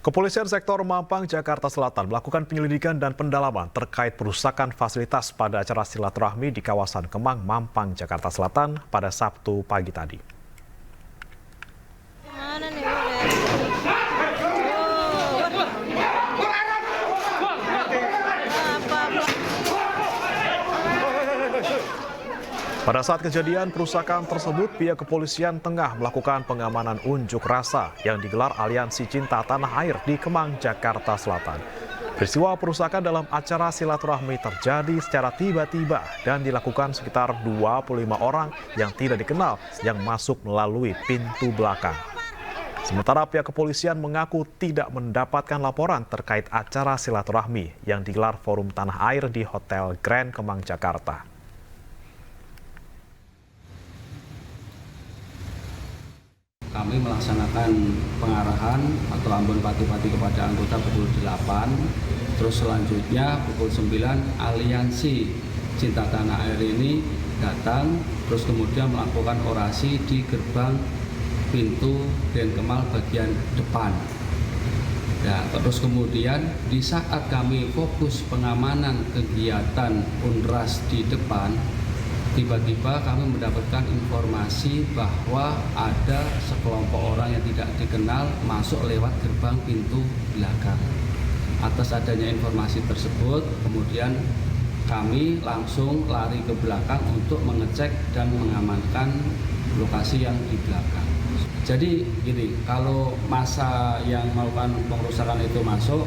Kepolisian sektor Mampang, Jakarta Selatan melakukan penyelidikan dan pendalaman terkait perusakan fasilitas pada acara silaturahmi di kawasan Kemang, Mampang, Jakarta Selatan pada Sabtu pagi tadi. Pada saat kejadian perusakan tersebut, pihak kepolisian tengah melakukan pengamanan unjuk rasa yang digelar Aliansi Cinta Tanah Air di Kemang, Jakarta Selatan. Peristiwa perusakan dalam acara silaturahmi terjadi secara tiba-tiba dan dilakukan sekitar 25 orang yang tidak dikenal yang masuk melalui pintu belakang. Sementara pihak kepolisian mengaku tidak mendapatkan laporan terkait acara silaturahmi yang digelar Forum Tanah Air di Hotel Grand Kemang, Jakarta. Kami melaksanakan pengarahan atau ambon pati-pati kepada anggota pukul 8, terus selanjutnya pukul 9 Aliansi Cinta Tanah Air ini datang, terus kemudian melakukan orasi di gerbang pintu Grand Kemal bagian depan. Ya, terus kemudian di saat kami fokus pengamanan kegiatan UNRAS di depan, tiba-tiba kami mendapatkan informasi bahwa ada sekelompok orang yang tidak dikenal masuk lewat gerbang pintu belakang. Atas adanya informasi tersebut, kemudian kami langsung lari ke belakang untuk mengecek dan mengamankan lokasi yang di belakang. Jadi gini, kalau masa yang melakukan pengerusakan itu masuk,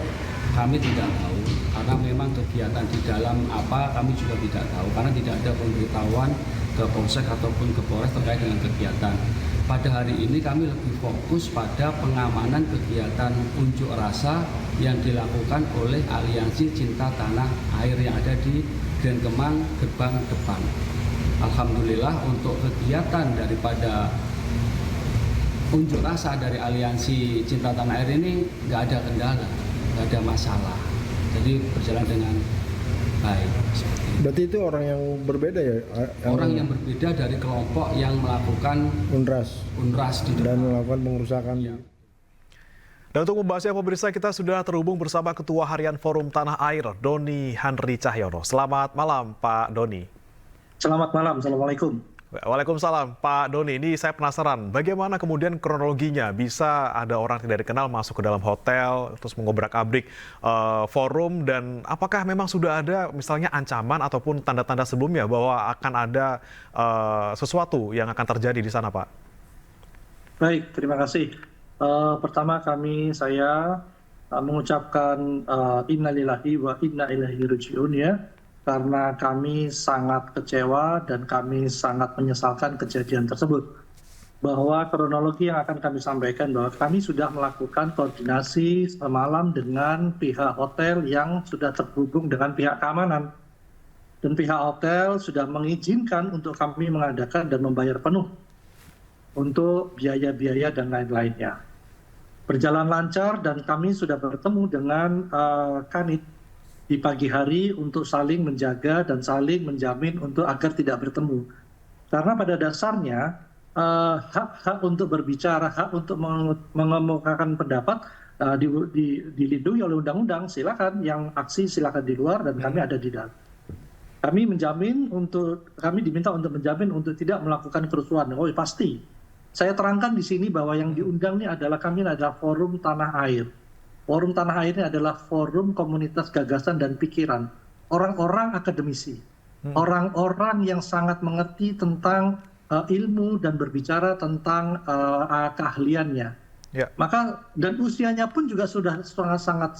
kami tidak tahu, karena memang kegiatan di dalam apa kami juga tidak tahu, karena tidak ada pemberitahuan ke Polsek ataupun ke Polres terkait dengan kegiatan. Pada hari ini kami lebih fokus pada pengamanan kegiatan unjuk rasa yang dilakukan oleh Aliansi Cinta Tanah Air yang ada di Grand Kemang gerbang depan. Alhamdulillah untuk kegiatan daripada unjuk rasa dari Aliansi Cinta Tanah Air ini nggak ada kendala, nggak ada masalah, jadi berjalan dengan baik. Berarti itu orang yang berbeda ya? Orang yang berbeda dari kelompok yang melakukan UNRAS di depan dan melakukan pengerusakan. Ya. Dan untuk membahasnya pemirsa, kita sudah terhubung bersama Ketua Harian Forum Tanah Air, Doni Handri Cahyono. Selamat malam Pak Doni. Selamat malam, Assalamualaikum. Waalaikumsalam Pak Doni, ini saya penasaran bagaimana kemudian kronologinya bisa ada orang tidak dikenal masuk ke dalam hotel terus mengobrak-abrik forum, dan apakah memang sudah ada misalnya ancaman ataupun tanda-tanda sebelumnya bahwa akan ada sesuatu yang akan terjadi di sana, Pak? Baik, terima kasih. Pertama saya mengucapkan innalillahi wa inna ilaihi raji'un ya. Karena kami sangat kecewa dan kami sangat menyesalkan kejadian tersebut. Bahwa kronologi yang akan kami sampaikan bahwa kami sudah melakukan koordinasi semalam dengan pihak hotel yang sudah terhubung dengan pihak keamanan. Dan pihak hotel sudah mengizinkan untuk kami mengadakan dan membayar penuh untuk biaya-biaya dan lain-lainnya. Berjalan lancar dan kami sudah bertemu dengan Kanit di pagi hari untuk saling menjaga dan saling menjamin untuk agar tidak bertemu. Karena pada dasarnya hak untuk berbicara, hak untuk mengemukakan pendapat dilindungi oleh undang-undang. Silakan yang aksi silakan di luar dan kami ada di dalam. Kami diminta untuk menjamin untuk tidak melakukan kerusuhan. Oh pasti. Saya terangkan di sini bahwa yang diundang ini adalah kami adalah Forum Tanah Air. Forum Tanah Air ini adalah forum komunitas gagasan dan pikiran. Orang-orang akademisi, orang-orang yang sangat mengerti tentang ilmu dan berbicara tentang keahliannya. Ya. Maka dan usianya pun juga sudah sangat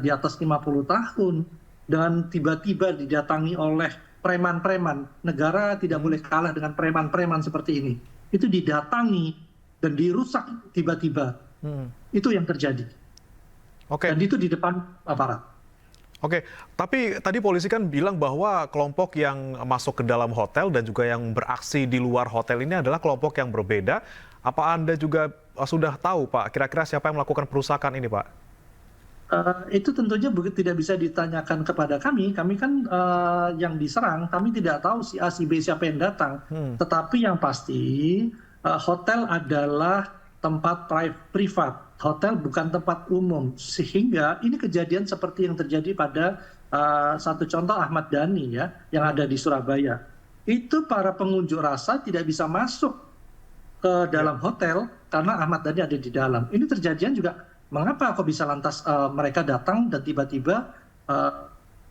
di atas 50 tahun. Dan tiba-tiba didatangi oleh preman-preman. Negara tidak boleh kalah dengan preman-preman seperti ini. Itu didatangi dan dirusak tiba-tiba. Itu yang terjadi. Oke. Dan itu di depan aparat. Oke, tapi tadi polisi kan bilang bahwa kelompok yang masuk ke dalam hotel dan juga yang beraksi di luar hotel ini adalah kelompok yang berbeda. Apa Anda juga sudah tahu, Pak, kira-kira siapa yang melakukan perusakan ini, Pak? Itu tentunya tidak bisa ditanyakan kepada kami. Kami kan yang diserang, kami tidak tahu si A, si B, siapa yang datang. Tetapi yang pasti hotel adalah tempat privat, hotel bukan tempat umum, sehingga ini kejadian seperti yang terjadi pada satu contoh Ahmad Dhani ya, yang ada di Surabaya. Itu para pengunjuk rasa tidak bisa masuk ke dalam hotel karena Ahmad Dhani ada di dalam. Ini terjadian juga, mengapa kok bisa lantas mereka datang dan tiba-tiba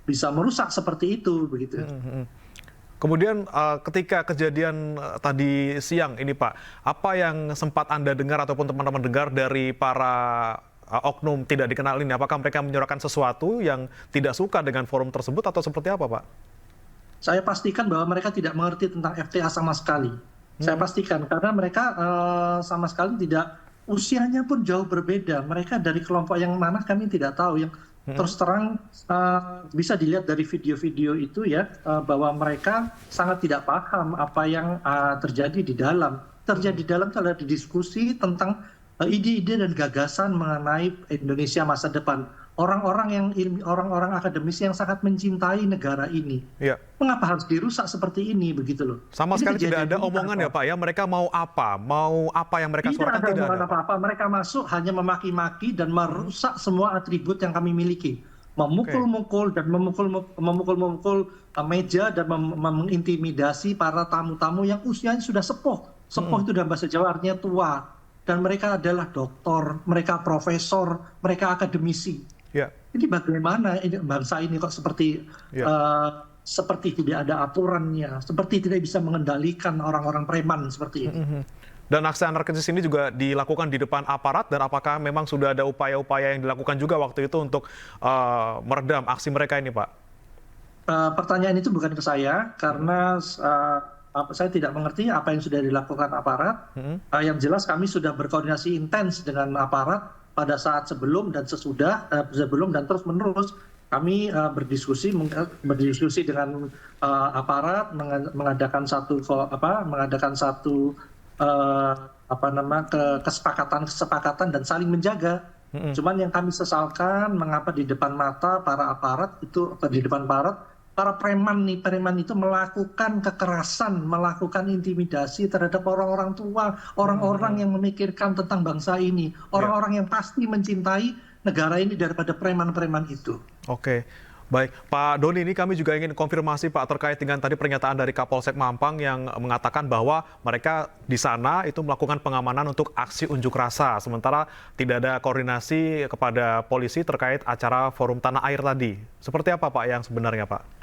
bisa merusak seperti itu begitu. Kemudian ketika kejadian tadi siang ini Pak, apa yang sempat Anda dengar ataupun teman-teman dengar dari para oknum tidak dikenal ini? Apakah mereka menyuarakan sesuatu yang tidak suka dengan forum tersebut atau seperti apa Pak? Saya pastikan bahwa mereka tidak mengerti tentang FTA sama sekali. Saya pastikan, karena mereka sama sekali tidak, usianya pun jauh berbeda. Mereka dari kelompok yang mana kami tidak tahu. Yang terus terang bisa dilihat dari video-video itu ya, bahwa mereka sangat tidak paham apa yang terjadi di dalam. Terjadi di dalam itu adalah diskusi tentang ide-ide dan gagasan mengenai Indonesia masa depan. Orang-orang akademisi yang sangat mencintai negara ini. Ya. Mengapa harus dirusak seperti ini begitu loh? Sama sekali tidak ada omongan ya Pak ya. Mereka mau apa yang mereka suarakan tidak ada. Apa-apa. Mereka masuk hanya memaki-maki dan merusak semua atribut yang kami miliki. Memukul-mukul dan memukul meja dan mengintimidasi para tamu-tamu yang usianya sudah sepuh. Sepuh itu dalam bahasa Jawa artinya tua. Dan mereka adalah doktor, mereka profesor, mereka akademisi. Ya. Ini bagaimana bangsa ini kok seperti tidak ada aturannya, seperti tidak bisa mengendalikan orang-orang preman seperti ini. Dan aksi anarkis ini juga dilakukan di depan aparat, dan apakah memang sudah ada upaya-upaya yang dilakukan juga waktu itu untuk meredam aksi mereka ini, Pak? Pertanyaan itu bukan ke saya, karena saya tidak mengerti apa yang sudah dilakukan aparat. Yang jelas kami sudah berkoordinasi intens dengan aparat pada saat sebelum dan sesudah, sebelum dan terus menerus kami berdiskusi dengan aparat, mengadakan satu kesepakatan dan saling menjaga. Cuman yang kami sesalkan, mengapa di depan mata para aparat itu, di depan para preman itu melakukan kekerasan, melakukan intimidasi terhadap orang-orang tua, orang-orang yang memikirkan tentang bangsa ini, orang-orang yang pasti mencintai negara ini daripada preman-preman itu. Oke, baik. Pak Doni, ini kami juga ingin konfirmasi Pak terkait dengan tadi pernyataan dari Kapolsek Mampang yang mengatakan bahwa mereka di sana itu melakukan pengamanan untuk aksi unjuk rasa, sementara tidak ada koordinasi kepada polisi terkait acara Forum Tanah Air tadi. Seperti apa Pak yang sebenarnya Pak?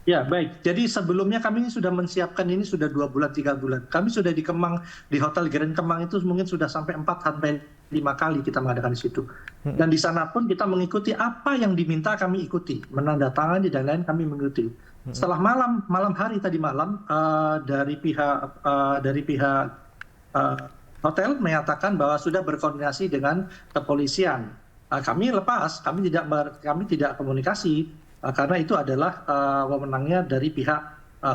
Ya, baik. Jadi sebelumnya kami sudah menyiapkan ini sudah 2 bulan, 3 bulan. Kami sudah di Kemang, di Hotel Grand Kemang itu mungkin sudah sampai 4 sampai 5 kali kita mengadakan di situ. Dan di sana pun kita mengikuti apa yang diminta, kami ikuti. Menandatangani dan lain kami mengikuti. Setelah malam hari tadi malam, dari pihak hotel menyatakan bahwa sudah berkoordinasi dengan kepolisian. Kami lepas, kami tidak komunikasi. Karena itu adalah wewenangnya dari pihak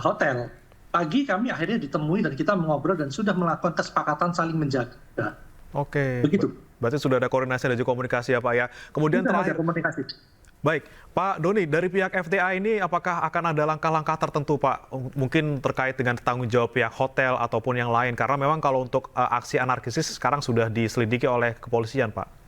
hotel. Pagi kami akhirnya ditemui dan kita mengobrol dan sudah melakukan kesepakatan saling menjaga. Oke. Begitu. Berarti sudah ada koordinasi dan juga komunikasi ya Pak ya. Kemudian terakhir. Ada komunikasi. Baik, Pak Doni, dari pihak FTA ini apakah akan ada langkah-langkah tertentu Pak? Mungkin terkait dengan tanggung jawab pihak hotel ataupun yang lain. Karena memang kalau untuk aksi anarkis sekarang sudah diselidiki oleh kepolisian Pak.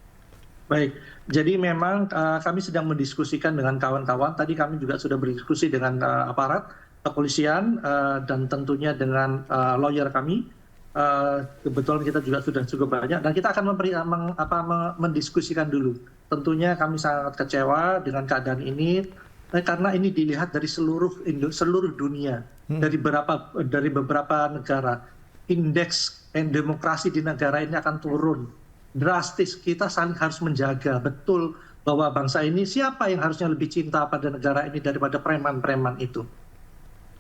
Baik, jadi memang kami sedang mendiskusikan dengan kawan-kawan. Tadi kami juga sudah berdiskusi dengan aparat kepolisian dan tentunya dengan lawyer kami. Kebetulan kita juga sudah cukup banyak dan kita akan mendiskusikan dulu. Tentunya kami sangat kecewa dengan keadaan ini karena ini dilihat dari seluruh dunia, dari beberapa negara. Indeks demokrasi di negara ini akan turun drastis. Kita saling harus menjaga betul bahwa bangsa ini siapa yang harusnya lebih cinta pada negara ini daripada preman-preman itu.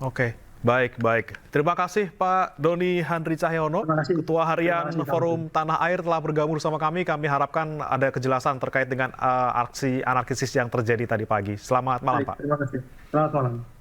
Oke, baik. Terima kasih Pak Doni Handri Cahyono, Ketua Harian Forum Tanah Air telah bergabung bersama kami. Kami harapkan ada kejelasan terkait dengan aksi anarkis yang terjadi tadi pagi. Selamat malam Pak. Terima kasih. Selamat malam.